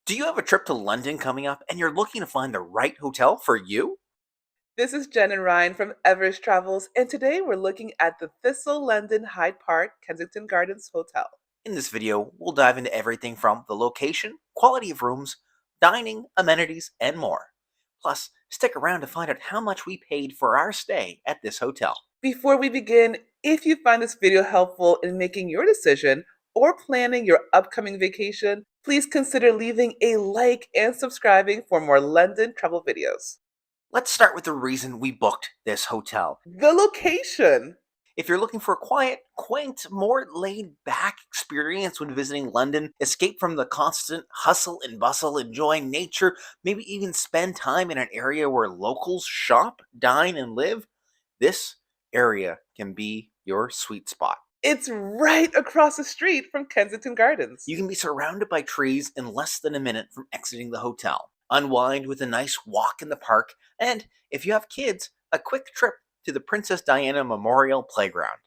Do you have a trip to London coming up and you're looking to find the right hotel for you? This is Jen and Ryan from Everest Travels, and today we're looking at the Thistle London Hyde Park Kensington Gardens Hotel. In this video, we'll dive into everything from the location, quality of rooms, dining, amenities, and more. Plus, stick around to find out how much we paid for our stay at this hotel. Before we begin, if you find this video helpful in making your decision or planning your upcoming vacation, please consider leaving a like and subscribing for more London travel videos. Let's start with the reason we booked this hotel. The location. If you're looking for a quiet, quaint, more laid-back experience when visiting London, escape from the constant hustle and bustle, enjoy nature, maybe even spend time in an area where locals shop, dine, and live, this area can be your sweet spot. It's right across the street from Kensington Gardens. You can be surrounded by trees in less than a minute from exiting the hotel. Unwind with a nice walk in the park, and if you have kids, a quick trip to the Princess Diana Memorial Playground.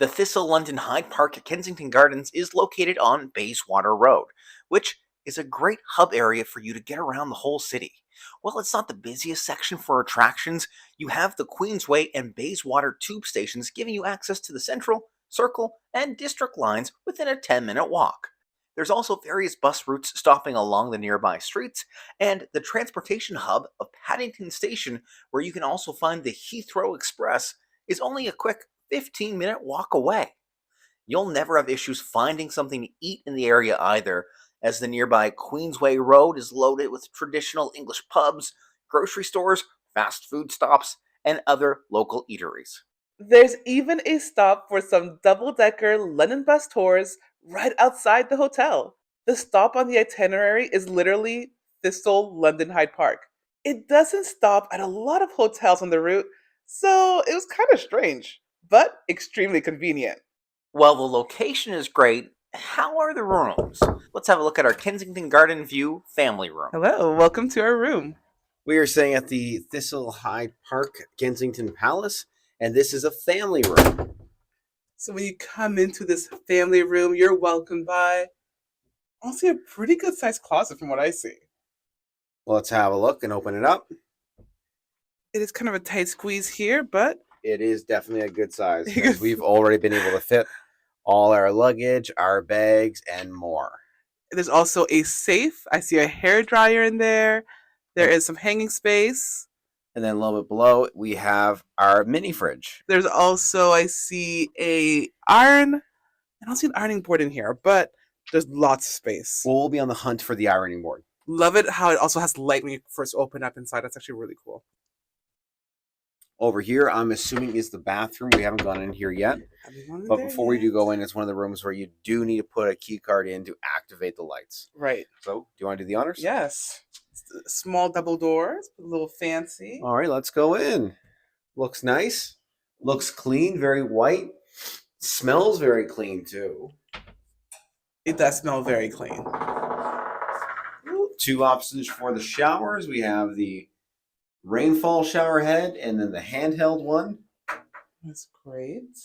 The Thistle London Hyde Park at Kensington Gardens is located on Bayswater Road, which is a great hub area for you to get around the whole city. While it's not the busiest section for attractions, you have the Queensway and Bayswater tube stations giving you access to the Central, Circle, and District lines within a 10-minute walk. There's also various bus routes stopping along the nearby streets, and the transportation hub of Paddington Station, where you can also find the Heathrow Express, is only a quick 15-minute walk away. You'll never have issues finding something to eat in the area either, as the nearby Queensway Road is loaded with traditional English pubs, grocery stores, fast food stops, and other local eateries. There's even a stop for some double-decker London bus tours right outside the hotel. The stop on the itinerary is literally Thistle London Hyde Park. It doesn't stop at a lot of hotels on the route, so it was kind of strange, but extremely convenient. While the location is great, how are the rooms? Let's have a look at our Kensington Garden View family room. Hello, welcome to our room. We are staying at the Thistle Hyde Park Kensington Palace, and this is a family room. So when you come into this family room, you're welcomed by honestly a pretty good sized closet from what I see. Well, let's have a look and open it up. It is kind of a tight squeeze here, but It is definitely a good size because we've already been able to fit all our luggage, our bags, and more. there's also a safe. I see a hair dryer in there. There is some hanging space. And then a little bit below, we have our mini fridge. There's also, I see a iron. I don't see an ironing board in here, but there's lots of space. We'll be on the hunt for the ironing board. Love it how it also has light when you first open up inside. That's actually really cool. Over here, I'm assuming is the bathroom. We haven't gone in here yet. But before we do go in, it's one of the rooms where you do need to put a key card in to activate the lights. Right. So, do you want to do the honors? Yes. Small double doors, a little fancy. All right, let's go in. Looks nice. Looks clean, very white. Smells very clean, too. It does smell very clean. Two options for the showers. We have the rainfall shower head and then the handheld one. That's great.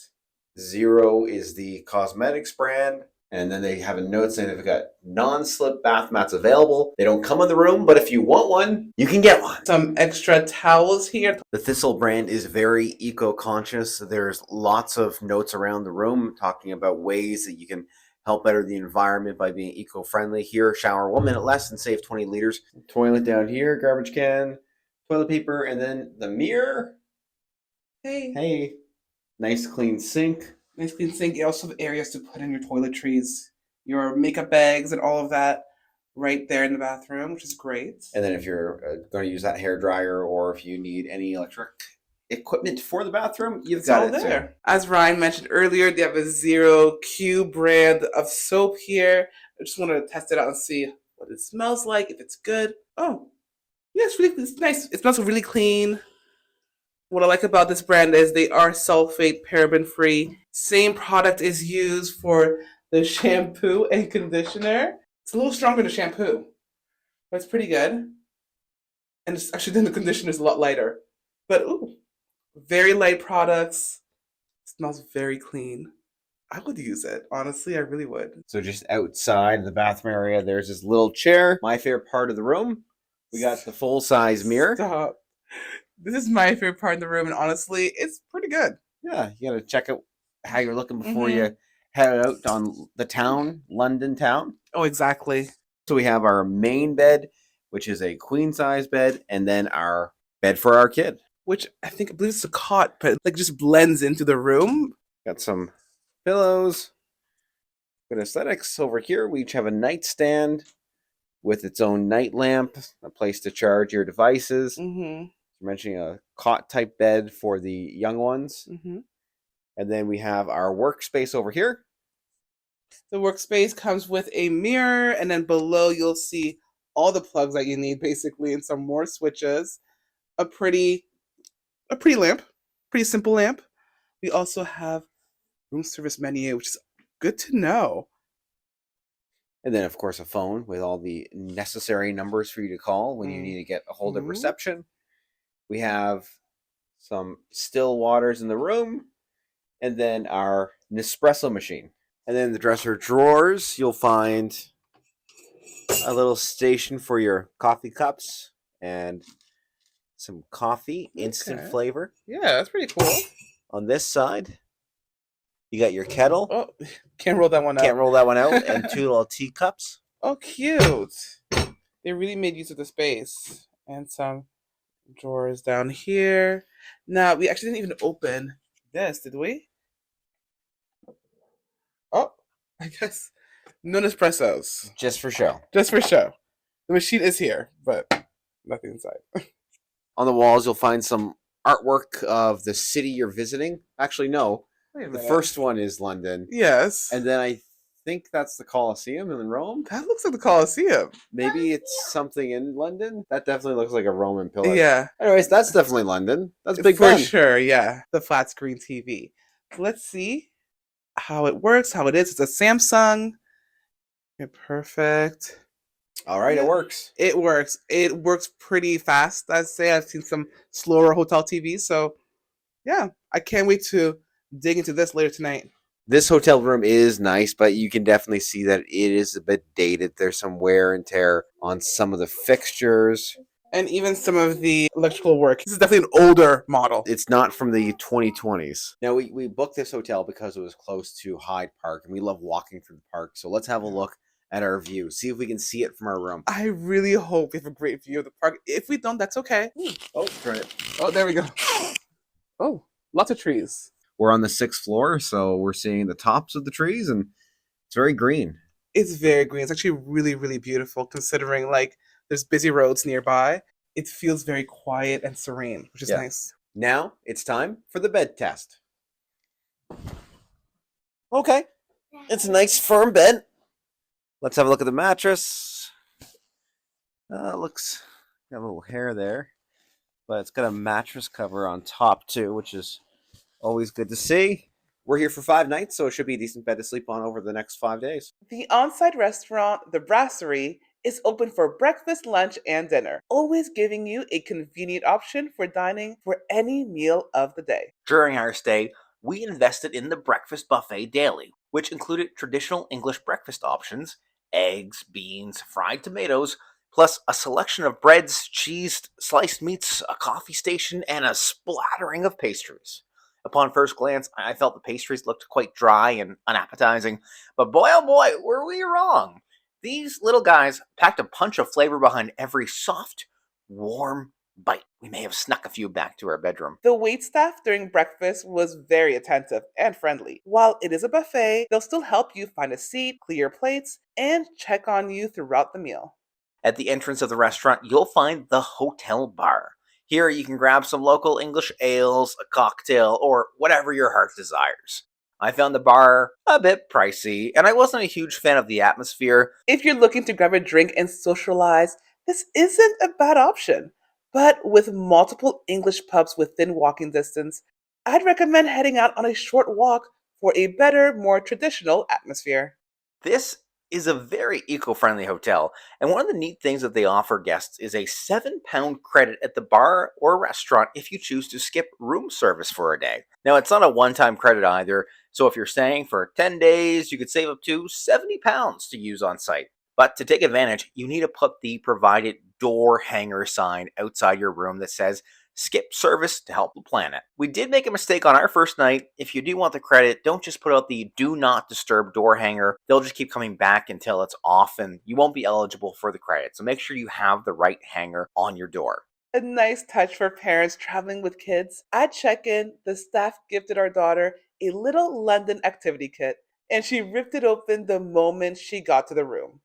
Zero is the cosmetics brand. And then they have a note saying they've got non-slip bath mats available. They don't come in the room, but if you want one, you can get one. Some extra towels here. The Thistle brand is very eco-conscious. There's lots of notes around the room talking about ways that you can help better the environment by being eco-friendly. Here, shower 1 minute less and save 20 liters. Toilet down here, garbage can, toilet paper, and then the mirror. Hey, nice clean sink. Nice clean sink. You also have areas to put in your toiletries, your makeup bags, and all of that right there in the bathroom, which is great. And then if you're going to use that hair dryer or if you need any electric equipment for the bathroom, you've It's got all it there. too. As Ryan mentioned earlier, they have a Zero Q brand of soap here. I just wanted to test it out and see what it smells like, if it's good. Oh, yeah, it's nice. It smells really clean. What I like about this brand is they are sulfate paraben free. Same product is used for the shampoo and conditioner. It's a little stronger than shampoo, but it's pretty good. And it's actually then the conditioner is a lot lighter. But ooh, very light products. Smells very clean. I would use it. Honestly, I really would. So just outside the bathroom area, there's this little chair. My favorite part of the room. We got the full-size mirror. Stop. This is my favorite part of the room, and honestly, it's pretty good. Yeah, you gotta check out how you're looking before you head out on the town, London town. Oh, exactly. So we have our main bed, which is a queen-size bed, and then our bed for our kid. Which I believe it's a cot, but it, like, just blends into the room. Got some pillows. Good aesthetics over here. We each have a nightstand with its own night lamp, a place to charge your devices. Mm-hmm. You're mentioning a cot type bed for the young ones. Mm-hmm. And then we have our workspace over here. The workspace comes with a mirror, and then below you'll see all the plugs that you need, basically, and some more switches. A pretty lamp, pretty simple lamp. We also have room service menu, which is good to know. And then, of course, a phone with all the necessary numbers for you to call when you need to get a hold of reception. We have some still waters in the room, and then our Nespresso machine. And then the dresser drawers, you'll find a little station for your coffee cups and some coffee, instant flavor. Yeah, that's pretty cool. On this side, you got your kettle. Oh, can't roll that one out. Can't roll that one out. And 2 little teacups. Oh, cute. They really made use of the space. And some drawers down here. Now, we actually didn't even open this, did we? Oh, I guess no Nespressos. Just for show. Just for show. The machine is here, but nothing inside. On the walls, you'll find some artwork of the city you're visiting. Actually, no. The first one is London. Yes. And then I think that's the Colosseum in Rome. That looks like the Colosseum. Maybe it's something in London. That definitely looks like a Roman pillar. Yeah. Anyways, that's definitely London. That's Big For Ben. sure, yeah. The flat screen TV. Let's see how it works, how it is. It's a Samsung. Okay, perfect. All right, it works. It works. It works pretty fast, I'd say. I've seen some slower hotel TVs, so yeah, I can't wait to dig into this later tonight. This hotel room is nice, but you can definitely see that it is a bit dated. There's some wear and tear on some of the fixtures. And even some of the electrical work. This is definitely an older model. It's not from the 2020s. Now, we booked this hotel because it was close to Hyde Park, and we love walking through the park. So let's have a look at our view. See if we can see it from our room. I really hope we have a great view of the park. If we don't, that's okay. Oh, turn it. Oh, there we go. Oh, lots of trees. We're on the 6th floor, so we're seeing the tops of the trees, and it's very green. It's very green. It's actually really, really beautiful considering, like, there's busy roads nearby. It feels very quiet and serene, which is nice. Now it's time for the bed test. Okay. It's a nice firm bed. Let's have a look at the mattress. Looks got a little hair there, but it's got a mattress cover on top too, which is always good to see. We're here for 5 nights, so it should be a decent bed to sleep on over the next 5 days. The on-site restaurant, The Brasserie, is open for breakfast, lunch, and dinner, always giving you a convenient option for dining for any meal of the day. During our stay, we invested in the breakfast buffet daily, which included traditional English breakfast options, eggs, beans, fried tomatoes, plus a selection of breads, cheese, sliced meats, a coffee station, and a splattering of pastries. Upon first glance, I felt the pastries looked quite dry and unappetizing, but boy oh boy, were we wrong. These little guys packed a punch of flavor behind every soft, warm bite. We may have snuck a few back to our bedroom. The waitstaff during breakfast was very attentive and friendly. While it is a buffet, they'll still help you find a seat, clear your plates, and check on you throughout the meal. At the entrance of the restaurant, you'll find the hotel bar. Here you can grab some local English ales, a cocktail, or whatever your heart desires. I found the bar a bit pricey, and I wasn't a huge fan of the atmosphere. If you're looking to grab a drink and socialize, this isn't a bad option. But with multiple English pubs within walking distance, I'd recommend heading out on a short walk for a better, more traditional atmosphere. This is a very eco-friendly hotel, and one of the neat things that they offer guests is a £7 credit at the bar or restaurant if you choose to skip room service for a day. Now, it's not a one-time credit either, So if you're staying for 10 days, you could save up to £70 to use on site. But to take advantage, you need to put the provided door hanger sign outside your room that says skip service to help the planet. We did make a mistake on our first night. If you do want the credit, don't just put out the do not disturb door hanger. They'll just keep coming back until it's off and you won't be eligible for the credit. So make sure you have the right hanger on your door. A nice touch for parents traveling with kids. At check-in, the staff gifted our daughter a little London activity kit, and she ripped it open the moment she got to the room.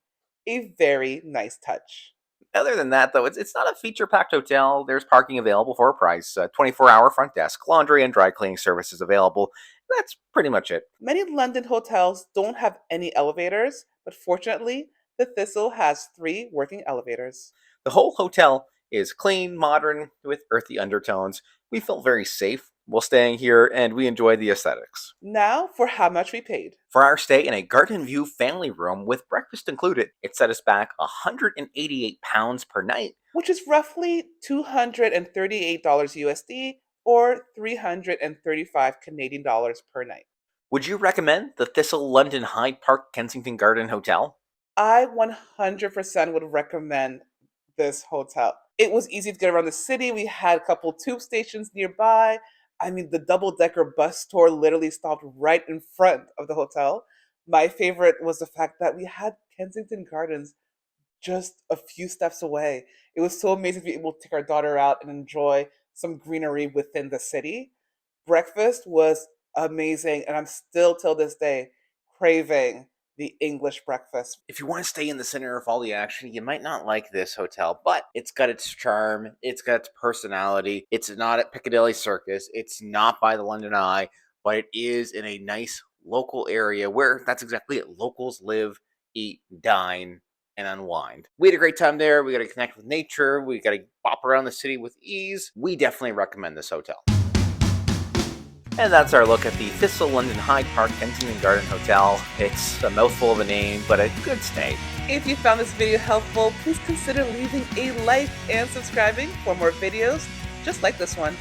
A very nice touch. Other than that, though, it's not a feature-packed hotel. There's parking available for a price, 24-hour front desk, laundry and dry cleaning services available. That's pretty much it. Many London hotels don't have any elevators, but fortunately, the Thistle has 3 working elevators. The whole hotel is clean, modern, with earthy undertones. We felt very safe while staying here, and we enjoyed the aesthetics. Now for how much we paid. For our stay in a garden view family room with breakfast included, it set us back £188 per night, Which is roughly $238 USD or 335 Canadian dollars per night. Would you recommend the Thistle London Hyde Park Kensington Garden Hotel? I 100% would recommend this hotel. It was easy to get around the city. We had a couple tube stations nearby. I mean, the double-decker bus tour literally stopped right in front of the hotel. My favorite was the fact that we had Kensington Gardens just a few steps away. It was so amazing to be able to take our daughter out and enjoy some greenery within the city. Breakfast was amazing, and I'm still till this day craving the English breakfast. If you want to stay in the center of all the action, you might not like this hotel, but it's got its charm, it's got its personality. It's not at Piccadilly Circus, it's not by the London Eye, but it is in a nice local area where that's exactly it. Locals live, eat, dine, and unwind. We had a great time there. We got to connect with nature. We got to bop around the city with ease. We definitely recommend this hotel. And that's our look at the Thistle London Hyde Park Kensington Garden Hotel. It's a mouthful of a name, but a good stay. If you found this video helpful, please consider leaving a like and subscribing for more videos just like this one.